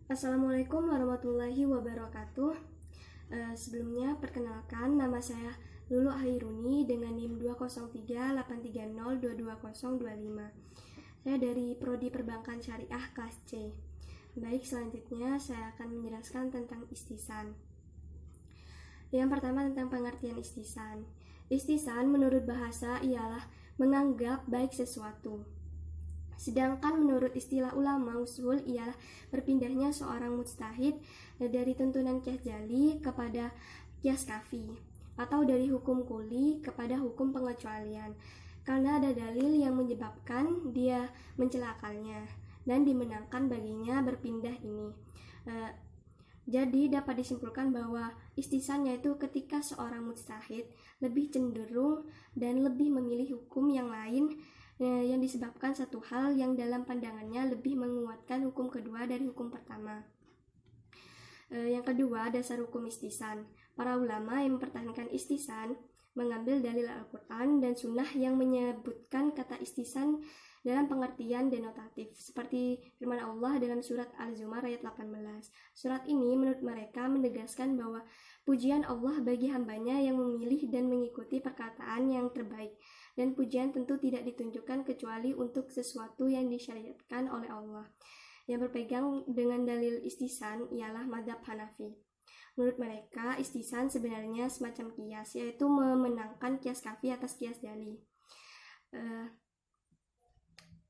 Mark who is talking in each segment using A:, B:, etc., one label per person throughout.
A: Assalamualaikum warahmatullahi wabarakatuh. Sebelumnya perkenalkan, nama saya Lulu Hairuni dengan NIM 20383022025. Saya dari Prodi Perbankan Syariah kelas C. Baik, selanjutnya saya akan menjelaskan tentang istisan. Yang pertama tentang pengertian istisan. Istisan menurut bahasa ialah menganggap baik sesuatu. Sedangkan menurut istilah ulama usul ialah berpindahnya seorang mujtahid dari tuntunan qiyas jali kepada qiyas kafi, atau dari hukum kuli kepada hukum pengecualian, karena ada dalil yang menyebabkan dia mencela akalnya dan dimenangkan baginya berpindah ini. Jadi dapat disimpulkan bahwa istisan yaitu ketika seorang mujtahid lebih cenderung dan lebih memilih hukum yang lain yang disebabkan satu hal yang dalam pandangannya lebih menguatkan hukum kedua dari hukum pertama. Yang kedua, dasar hukum istisan. Para ulama yang mempertahankan istisan mengambil dalil Al-Quran dan Sunnah yang menyebutkan kata istisan dalam pengertian denotatif, seperti firman Allah dalam surat Al-Zumar ayat 18. Surat ini menurut mereka menegaskan bahwa pujian Allah bagi hambanya yang memilih dan mengikuti perkataan yang terbaik, dan pujian tentu tidak ditunjukkan kecuali untuk sesuatu yang disyariatkan oleh Allah. Yang berpegang dengan dalil istisan ialah mazhab Hanafi. Menurut mereka, istisan sebenarnya semacam qiyas, yaitu memenangkan qiyas kafi atas qiyas jali,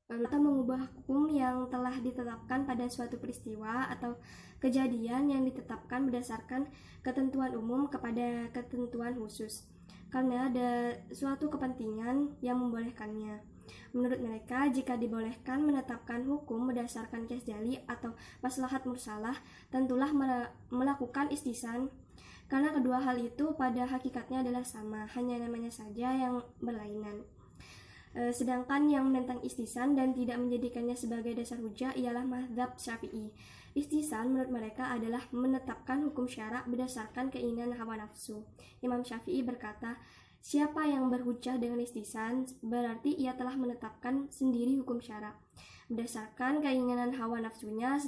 A: atau mengubah hukum yang telah ditetapkan pada suatu peristiwa atau kejadian yang ditetapkan berdasarkan ketentuan umum kepada ketentuan khusus, karena ada suatu kepentingan yang membolehkannya. Menurut mereka, jika dibolehkan menetapkan hukum berdasarkan qiyas jali atau maslahat mursalah, tentulah melakukan istisan, karena kedua hal itu pada hakikatnya adalah sama, hanya namanya saja yang berlainan. Sedangkan yang menentang istisan dan tidak menjadikannya sebagai dasar hujah ialah mazhab Syafi'i. Istisan menurut mereka adalah menetapkan hukum syara berdasarkan keinginan hawa nafsu. Imam Syafi'i berkata, siapa yang berhujah dengan istisan berarti ia telah menetapkan sendiri hukum syara berdasarkan keinginan hawa nafsunya,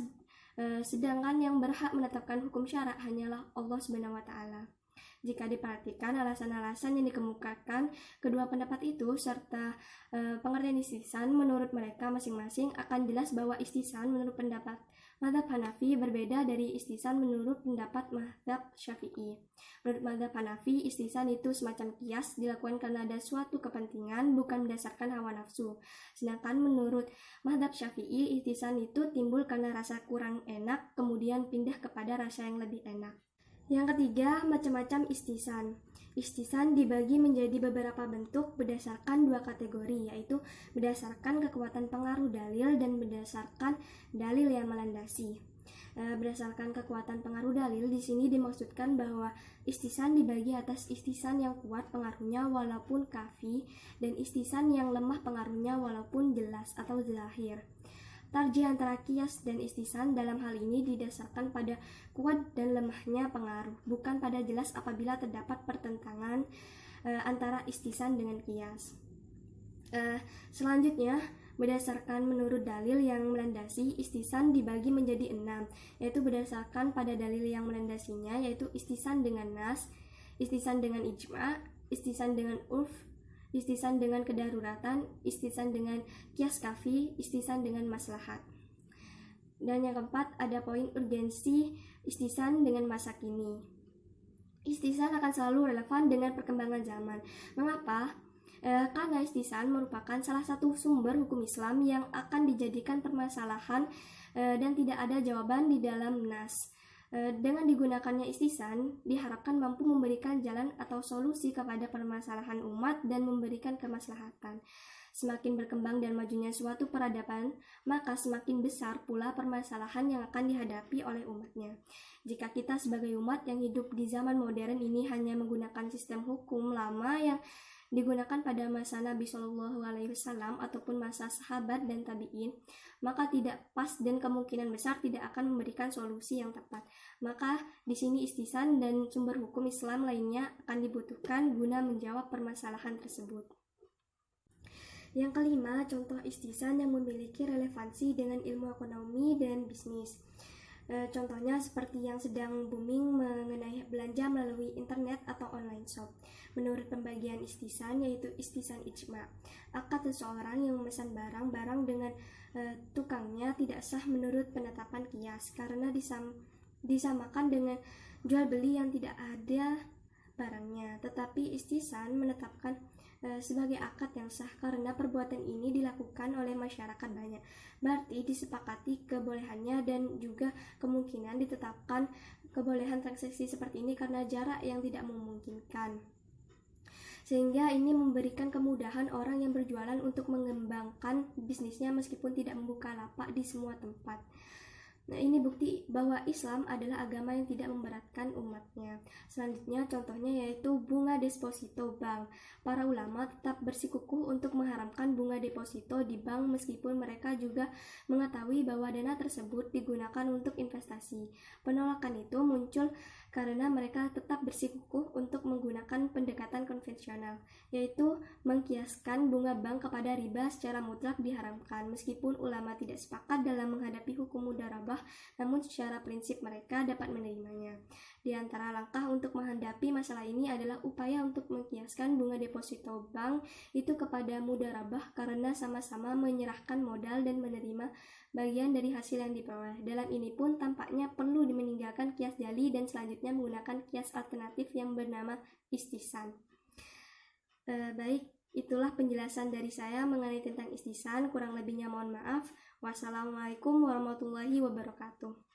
A: sedangkan yang berhak menetapkan hukum syara hanyalah Allah Subhanahu wa taala. Jika diperhatikan alasan-alasan yang dikemukakan kedua pendapat itu serta pengertian istisan menurut mereka masing-masing, akan jelas bahwa istisan menurut pendapat mazhab Hanafi berbeda dari istisan menurut pendapat mazhab Syafi'i. Menurut mazhab Hanafi, istisan itu semacam qiyas, dilakukan karena ada suatu kepentingan, bukan berdasarkan hawa nafsu. Sedangkan menurut mazhab Syafi'i, istisan itu timbul karena rasa kurang enak kemudian pindah kepada rasa yang lebih enak. Yang ketiga, macam-macam istisan. Istisan dibagi menjadi beberapa bentuk berdasarkan dua kategori, yaitu berdasarkan kekuatan pengaruh dalil dan berdasarkan dalil yang melandasi. Berdasarkan kekuatan pengaruh dalil, di sini dimaksudkan bahwa istisan dibagi atas istisan yang kuat pengaruhnya walaupun kafi dan istisan yang lemah pengaruhnya walaupun jelas atau zahir. Tarjih antara qiyas dan istisan dalam hal ini didasarkan pada kuat dan lemahnya pengaruh, bukan pada jelas apabila terdapat pertentangan antara istisan dengan qiyas. Selanjutnya, berdasarkan menurut dalil yang melandasi, istisan dibagi menjadi 6, yaitu berdasarkan pada dalil yang melandasinya, yaitu istisan dengan nas, istisan dengan ijma', istisan dengan urf, istisan dengan kedaruratan, istisan dengan qiyas kafi, istisan dengan maslahat. Dan yang keempat, ada poin urgensi istisan dengan masa kini. Istisan akan selalu relevan dengan perkembangan zaman. Mengapa? Karena istisan merupakan salah satu sumber hukum Islam yang akan dijadikan permasalahan dan tidak ada jawaban di dalam nas. Dengan digunakannya istisan, diharapkan mampu memberikan jalan atau solusi kepada permasalahan umat dan memberikan kemaslahatan. Semakin berkembang dan majunya suatu peradaban, maka semakin besar pula permasalahan yang akan dihadapi oleh umatnya. Jika kita sebagai umat yang hidup di zaman modern ini hanya menggunakan sistem hukum lama yang digunakan pada masa Nabi Shallallahu Alaihi Wasallam ataupun masa sahabat dan tabiin, maka tidak pas dan kemungkinan besar tidak akan memberikan solusi yang tepat. Maka di sini istisan dan sumber hukum Islam lainnya akan dibutuhkan guna menjawab permasalahan tersebut. Yang kelima, contoh istisan yang memiliki relevansi dengan ilmu ekonomi dan bisnis. Contohnya seperti yang sedang booming mengenai belanja melalui internet atau online shop. Menurut pembagian istisan, yaitu istisan ijma, akad seseorang yang memesan barang dengan tukangnya tidak sah menurut penetapan kias karena disamakan dengan jual beli yang tidak ada barangnya. Tetapi istisan menetapkan sebagai akad yang sah karena perbuatan ini dilakukan oleh masyarakat banyak. Berarti disepakati kebolehannya dan juga kemungkinan ditetapkan kebolehan transaksi seperti ini karena jarak yang tidak memungkinkan. Sehingga ini memberikan kemudahan orang yang berjualan untuk mengembangkan bisnisnya meskipun tidak membuka lapak di semua tempat. Nah, ini bukti bahwa Islam adalah agama yang tidak memberatkan umatnya. Selanjutnya contohnya yaitu bunga deposito bank. Para ulama tetap bersikukuh untuk mengharamkan bunga deposito di bank meskipun mereka juga mengetahui bahwa dana tersebut digunakan untuk investasi. Penolakan itu muncul karena mereka tetap bersikukuh untuk menggunakan pendekatan konvensional, yaitu mengkiaskan bunga bank kepada riba secara mutlak diharamkan. Meskipun ulama tidak sepakat dalam menghadapi hukum mudharabah, namun secara prinsip mereka dapat menerimanya. Di antara langkah untuk menghadapi masalah ini adalah upaya untuk mengkiaskan bunga deposito bank itu kepada mudharabah karena sama-sama menyerahkan modal dan menerima bagian dari hasil yang diperoleh. Dalam ini pun tampaknya perlu meninggalkan kias jali dan selanjutnya menggunakan kias alternatif yang bernama istisan. Baik, itulah penjelasan dari saya mengenai tentang istisan. Kurang lebihnya mohon maaf. Wassalamualaikum warahmatullahi wabarakatuh.